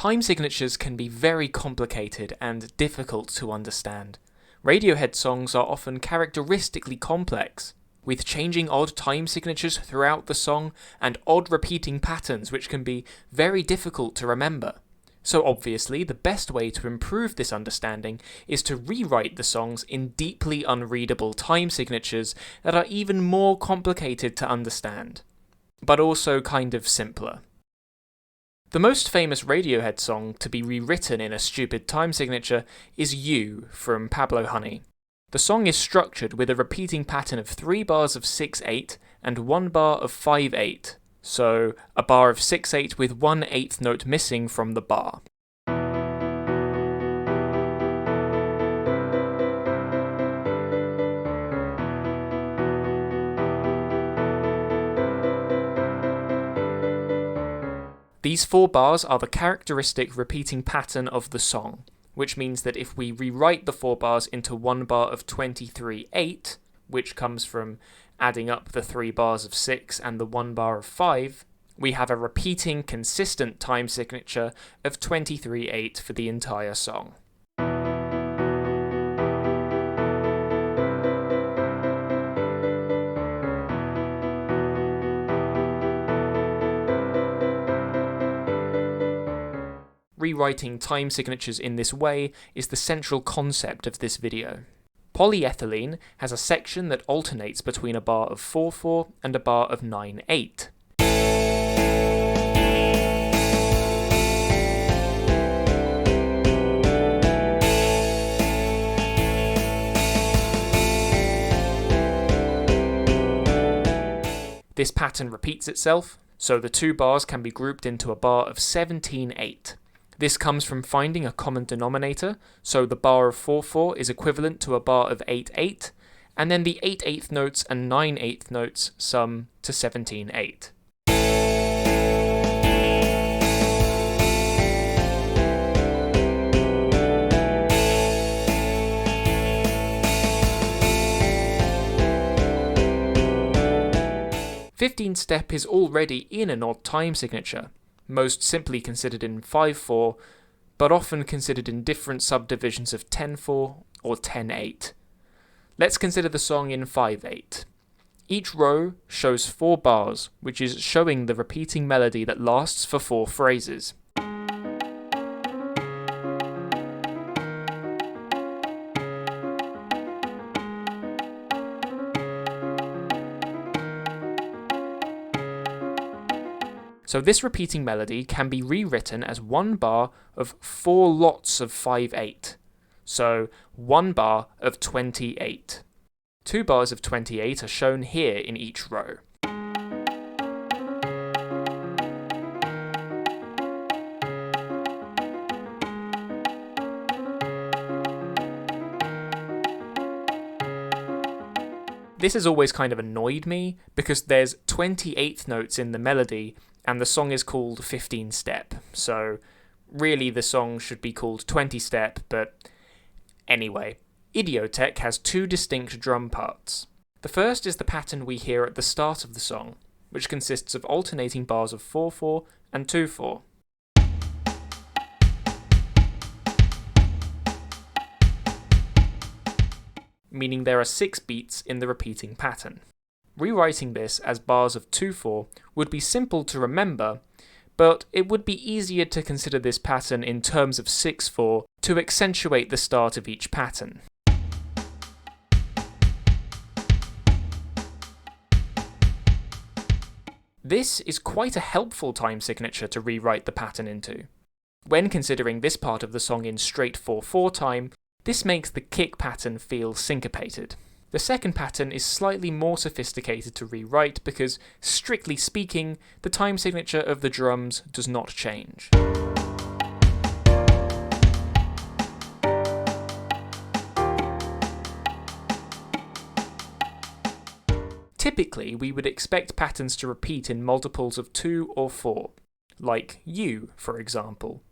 Time signatures can be very complicated and difficult to understand. Radiohead songs are often characteristically complex, with changing odd time signatures throughout the song and odd repeating patterns which can be very difficult to remember. So obviously, the best way to improve this understanding is to rewrite the songs in deeply unreadable time signatures that are even more complicated to understand, but also kind of simpler. The most famous Radiohead song to be rewritten in a stupid time signature is You from Pablo Honey. The song is structured with a repeating pattern of 3 bars of 6/8 and 1 bar of 5/8, so a bar of 6/8 with 1/8 note missing from the bar. These 4 bars are the characteristic repeating pattern of the song, which means that if we rewrite the 4 bars into 1 bar of 23/8, which comes from adding up the 3 bars of 6 and the 1 bar of 5, we have a repeating consistent time signature of 23/8 for the entire song. Rewriting time signatures in this way is the central concept of this video. Polyethylene has a section that alternates between a bar of 4/4 and a bar of 9/8. This pattern repeats itself, so the 2 bars can be grouped into a bar of 17/8. This comes from finding a common denominator, so the bar of 4/4 is equivalent to a bar of 8/8, and then the 8/8 notes and 9/8 notes sum to 17/8. "15-step is already in an odd time signature, most simply considered in 5/4, but often considered in different subdivisions of 10/4 or 10/8. Let's consider the song in 5/8. Each row shows 4 bars, which is showing the repeating melody that lasts for 4 phrases. So this repeating melody can be rewritten as 1 bar of 4 lots of 5/8, so 1 bar of 28. 2 bars of 28 are shown here in each row. This has always kind of annoyed me, because there's 28 notes in the melody, and the song is called 15-step, so really the song should be called 20-step, but anyway. Idioteque has 2 distinct drum parts. The first is the pattern we hear at the start of the song, which consists of alternating bars of 4/4 and 2/4. Meaning there are 6 beats in the repeating pattern. Rewriting this as bars of 2/4 would be simple to remember, but it would be easier to consider this pattern in terms of 6/4 to accentuate the start of each pattern. This is quite a helpful time signature to rewrite the pattern into. When considering this part of the song in straight 4/4 time, this makes the kick pattern feel syncopated. The second pattern is slightly more sophisticated to rewrite because, strictly speaking, the time signature of the drums does not change. Typically, we would expect patterns to repeat in multiples of 2 or 4, like You, for example.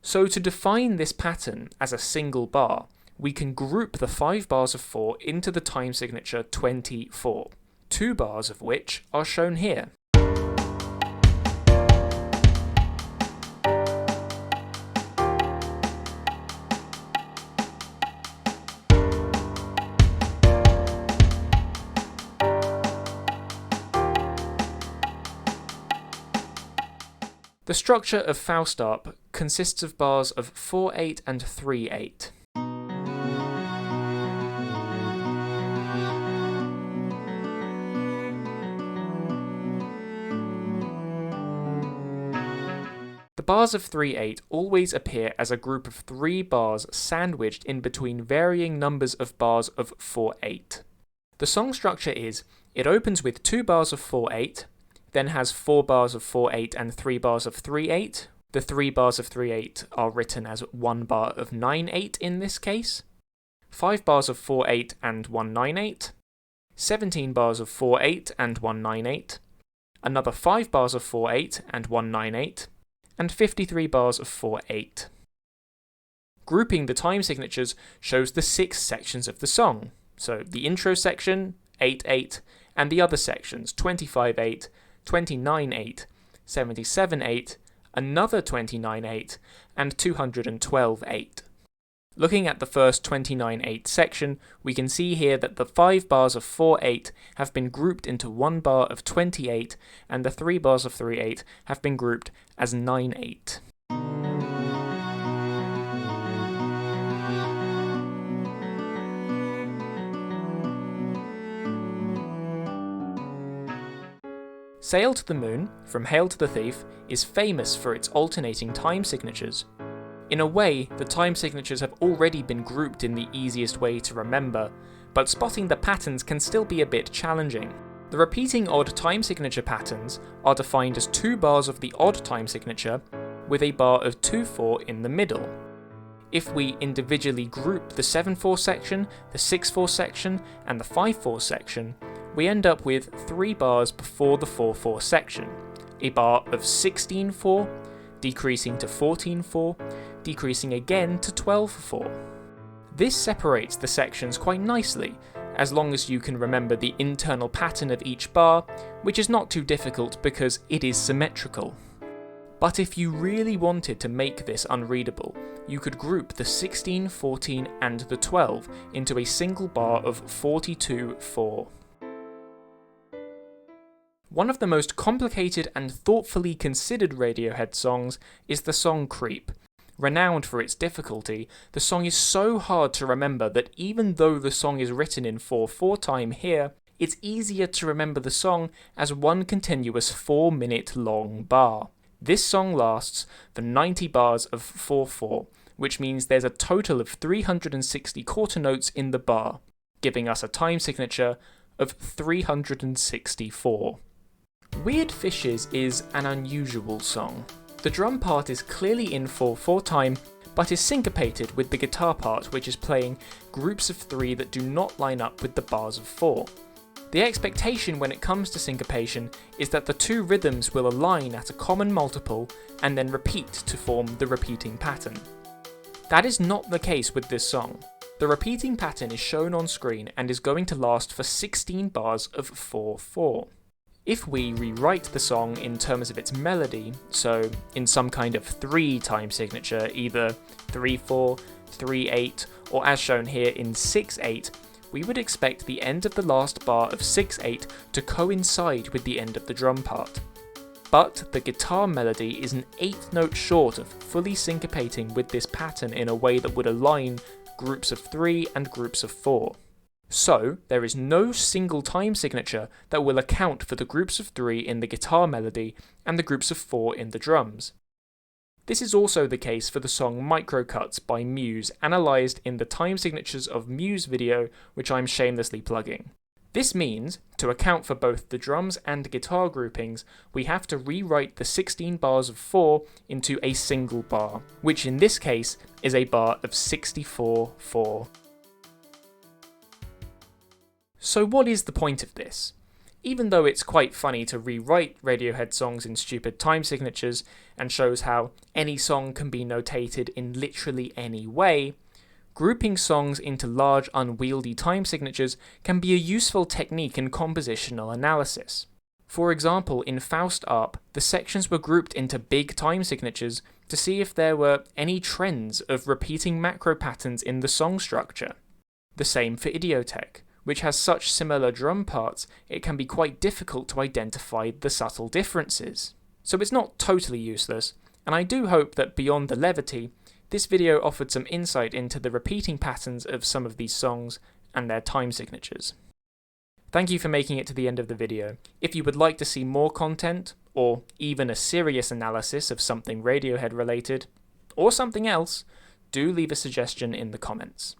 So to define this pattern as a single bar, we can group the 5 bars of 4 into the time signature 24, 2 bars of which are shown here. The structure of Faust Arp consists of bars of 4/8 and 3/8. The bars of 3/8 always appear as a group of 3 bars sandwiched in between varying numbers of bars of 4/8. The song structure is, it opens with 2 bars of 4/8, then has 4 bars of 4/8 and 3 bars of 3/8. The 3 bars of 3/8 are written as 1 bar of 9/8 in this case, 5 bars of 4/8 and 1 9/8, 17 bars of 4/8 and 1 9/8, another 5 bars of 4/8 and 1 9/8, and 53 bars of 4/8. Grouping the time signatures shows the 6 sections of the song, so the intro section, 8/8, and the other sections, 25/8, 29/8, 77/8, another 29/8, and 212/8. Looking at the first 29/8 section, we can see here that the 5 bars of 4/8 have been grouped into 1 bar of 28, and the 3 bars of 3/8 have been grouped as 9/8. Sail to the Moon, from Hail to the Thief, is famous for its alternating time signatures. In a way, the time signatures have already been grouped in the easiest way to remember, but spotting the patterns can still be a bit challenging. The repeating odd time signature patterns are defined as 2 bars of the odd time signature, with a bar of 2/4 in the middle. If we individually group the 7/4 section, the 6/4 section, and the 5/4 section, we end up with 3 bars before the 4/4 section, a bar of 16/4, decreasing to 14/4, decreasing again to 12/4. This separates the sections quite nicely, as long as you can remember the internal pattern of each bar, which is not too difficult because it is symmetrical. But if you really wanted to make this unreadable, you could group the 16, 14, and the 12 into a single bar of 42/4. One of the most complicated and thoughtfully considered Radiohead songs is the song Creep. Renowned for its difficulty, the song is so hard to remember that even though the song is written in 4/4 time here, it's easier to remember the song as one continuous 4-minute long bar. This song lasts for 90 bars of 4/4, which means there's a total of 360 quarter notes in the bar, giving us a time signature of 364. Weird Fishes is an unusual song. The drum part is clearly in 4/4 time, but is syncopated with the guitar part, which is playing groups of 3 that do not line up with the bars of 4. The expectation when it comes to syncopation is that the 2 rhythms will align at a common multiple and then repeat to form the repeating pattern. That is not the case with this song. The repeating pattern is shown on screen and is going to last for 16 bars of 4/4. If we rewrite the song in terms of its melody, so in some kind of 3 time signature, either 3/4, 3/8, or as shown here in 6/8, we would expect the end of the last bar of 6/8 to coincide with the end of the drum part. But the guitar melody is an 1/8 note short of fully syncopating with this pattern in a way that would align groups of 3 and groups of 4. So, there is no single time signature that will account for the groups of 3 in the guitar melody and the groups of 4 in the drums. This is also the case for the song Microcuts by Muse, analysed in the time signatures of Muse video, which I'm shamelessly plugging. This means, to account for both the drums and guitar groupings, we have to rewrite the 16 bars of 4 into a single bar, which in this case is a bar of 64/4. So what is the point of this? Even though it's quite funny to rewrite Radiohead songs in stupid time signatures and shows how any song can be notated in literally any way, grouping songs into large unwieldy time signatures can be a useful technique in compositional analysis. For example, in Faust Arp, the sections were grouped into big time signatures to see if there were any trends of repeating macro patterns in the song structure. The same for Idioteque, which has such similar drum parts, it can be quite difficult to identify the subtle differences. So it's not totally useless, and I do hope that beyond the levity, this video offered some insight into the repeating patterns of some of these songs and their time signatures. Thank you for making it to the end of the video. If you would like to see more content, or even a serious analysis of something Radiohead related, or something else, do leave a suggestion in the comments.